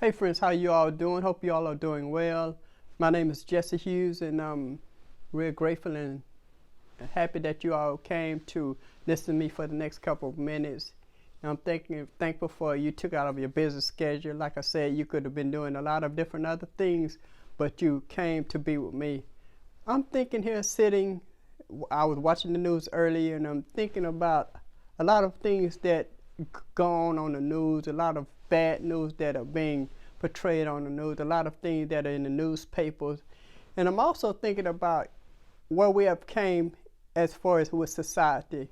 Hey friends, how you all doing? Hope you all are doing well. My name is Jesse Hughes, and I'm real grateful and happy that you all came to listen to me for the next couple of minutes. And I'm thankful for you took out of your busy schedule. Like I said, you could have been doing a lot of different other things, but you came to be with me. I'm thinking here sitting, I was watching the news earlier, and I'm thinking about a lot of things that go on the news, a lot of bad news that are being portrayed on the news, a lot of things that are in the newspapers. And I'm also thinking about where we have came as far as with society.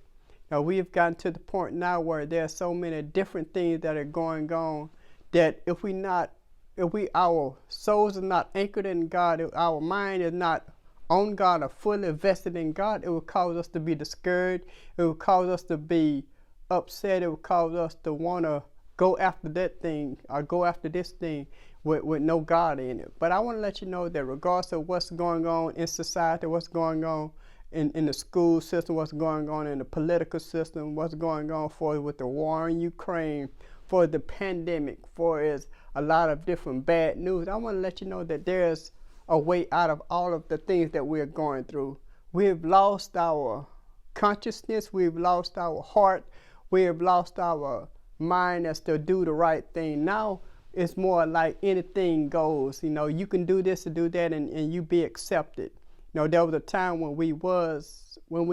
Now we have gotten to the point now where there are so many different things that are going on that if our souls are not anchored in God, if our mind is not on God or fully vested in God, it will cause us to be discouraged. It will cause us to be upset. It will cause us to want to go after that thing or go after this thing with no God in it. But I want to let you know that regardless of what's going on in society, what's going on in the school system, what's going on in the political system, what's going on with the war in Ukraine, for the pandemic, for is a lot of different bad news, I want to let you know that there's a way out of all of the things that we're going through. We've lost our consciousness, we've lost our heart, we have lost our mind as to do the right thing. Now it's more like anything goes. You know, you can do this or do that and you be accepted. You know, there was a time when we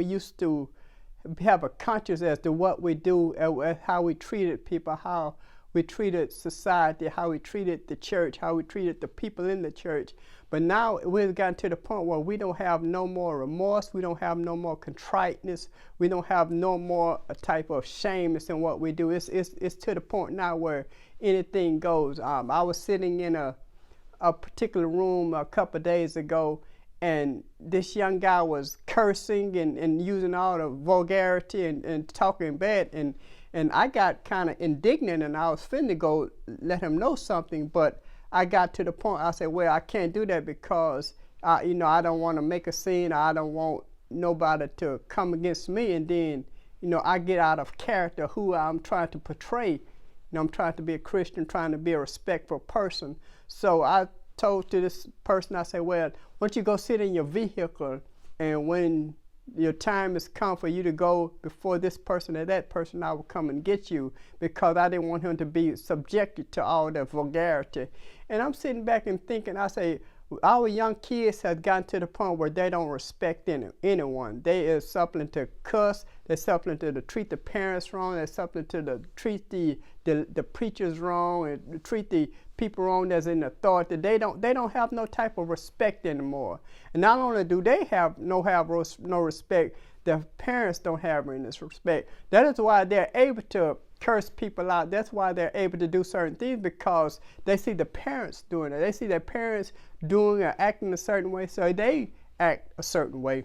used to have a conscience as to what we do, how we treated people, how we treated society, how we treated the church, how we treated the people in the church. But now we've gotten to the point where we don't have no more remorse, we don't have no more contriteness, we don't have no more a type of shameness in what we do. It's to the point now where anything goes. I was sitting in a particular room a couple of days ago, and this young guy was cursing and using all the vulgarity and talking bad, and I got kind of indignant, and I was finna go let him know something, but I got to the point, I said, well, I can't do that because, I don't want to make a scene. I don't want nobody to come against me. And then, I get out of character who I'm trying to portray. I'm trying to be a Christian, trying to be a respectful person. So I told to this person, I said, well, why don't you go sit in your vehicle, and when your time has come for you to go before this person or that person, I will come and get you, because I didn't want him to be subjected to all the vulgarity. And I'm sitting back and thinking, I say, our young kids have gotten to the point where they don't respect anyone. They are something to cuss. They're something to treat the parents wrong. They're something to treat the preachers wrong and treat the people wrong that's in authority. They don't have no type of respect anymore. And not only do they have no respect, their parents don't have any respect. That is why they're able to curse people out. That's why they're able to do certain things, because they see the parents doing it. They see their parents doing or acting a certain way, so they act a certain way.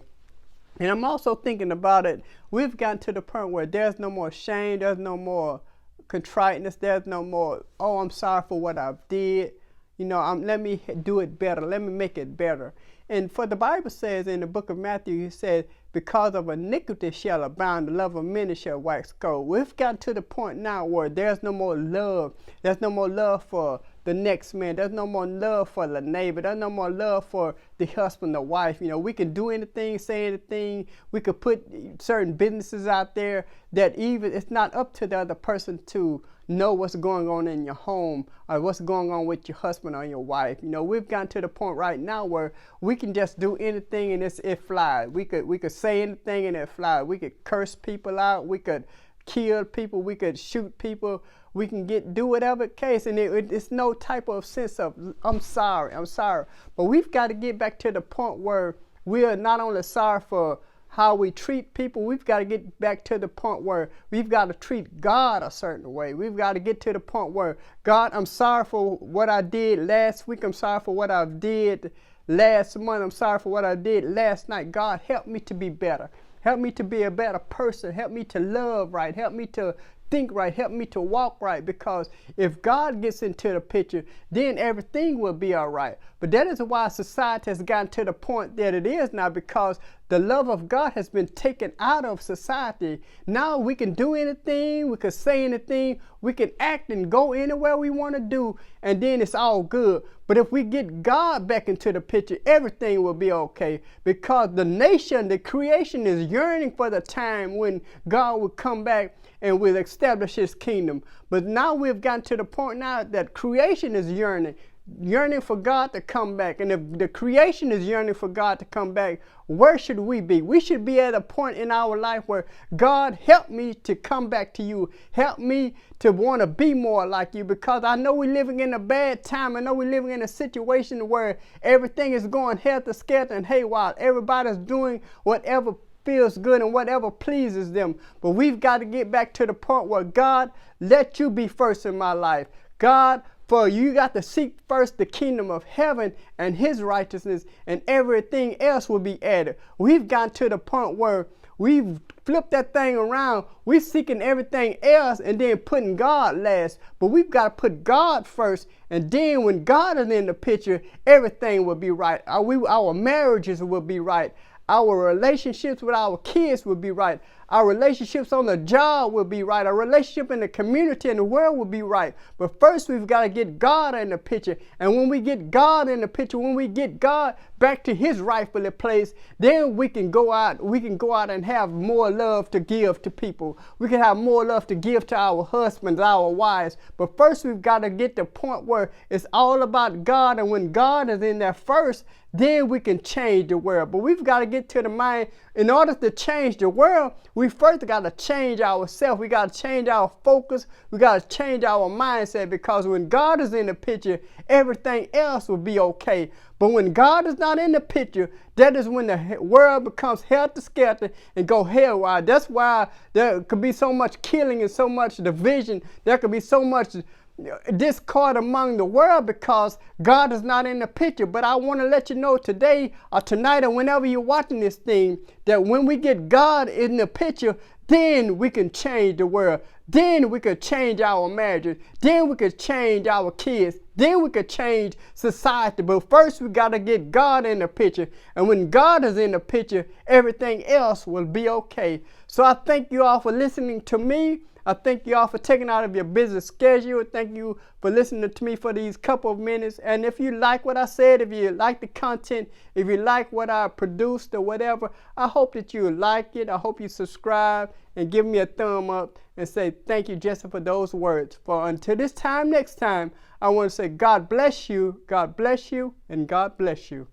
And I'm also thinking about it, we've gotten to the point where there's no more shame, there's no more contriteness, there's no more, oh, I'm sorry for what I've did. Let me do it better. Let me make it better. And for the Bible says in the book of Matthew, he said, because of iniquity shall abound, the love of many shall wax cold. We've gotten to the point now where there's no more love. There's no more love for the next man. There's no more love for the neighbor. There's no more love for the husband, the wife. We can do anything, say anything. We could put certain businesses out there that even it's not up to the other person to know what's going on in your home or what's going on with your husband or your wife. We've gotten to the point right now where we can just do anything and it flies. We could say anything and it flies. We could curse people out. We could kill people. We could shoot people. We can do whatever case, and it's no type of sense of I'm sorry. But we've got to get back to the point where we are not only sorry for how we treat people, we've got to get back to the point where we've got to treat God a certain way. We've got to get to the point where, God, I'm sorry for what I did last week. I'm sorry for what I did last month. I'm sorry for what I did last night. God, help me to be better. Help me to be a better person. Help me to love right. Help me to think right. Help me to walk right. Because if God gets into the picture, then everything will be all right. But that is why society has gotten to the point that it is now, because the love of God has been taken out of society. Now we can do anything, we can say anything, we can act and go anywhere we want to do, and then it's all good. But if we get God back into the picture, everything will be okay, because the nation, the creation is yearning for the time when God will come back and will establish his kingdom. But now we've gotten to the point now that creation is yearning for God to come back. And if the creation is yearning for God to come back, where should we be? We should be at a point in our life where, God, help me to come back to you. Help me to want to be more like you, because I know we're living in a bad time. I know we're living in a situation where everything is going helter-skelter and haywire. Everybody's doing whatever feels good and whatever pleases them. But we've got to get back to the point where, God, let you be first in my life. God, for you got to seek first the kingdom of heaven and his righteousness, and everything else will be added. We've gotten to the point where we've flipped that thing around. We're seeking everything else and then putting God last. But we've got to put God first, and then when God is in the picture, everything will be right. Our marriages will be right. Our relationships with our kids will be right. Our relationships on the job will be right. Our relationship in the community and the world will be right. But first, we've got to get God in the picture. And when we get God in the picture, when we get God back to his rightful place, then we can go out. We can go out and have more love to give to people. We can have more love to give to our husbands, our wives. But first, we've got to get to the point where it's all about God. And when God is in there first, then we can change the world. But we've got to get to the mind, in order to change the world, we first got to change ourselves. We got to change our focus. We got to change our mindset, because when God is in the picture, everything else will be okay. But when God is not in the picture, that is when the world becomes helter-skelter and go haywire. That's why there could be so much killing and so much division. There could be so much discord among the world, because God is not in the picture. But I want to let you know today or tonight or whenever you're watching this thing, that when we get God in the picture, then we can change the world. Then we could change our marriages. Then we could change our kids. Then we could change society. But first, we got to get God in the picture. And when God is in the picture, everything else will be okay. So I thank you all for listening to me. I thank you all for taking out of your busy schedule. Thank you for listening to me for these couple of minutes. And if you like what I said, if you like the content, if you like what I produced or whatever, I hope that you like it. I hope you subscribe and give me a thumb up and say thank you, Jesse, for those words. For until this time next time, I want to say God bless you, and God bless you.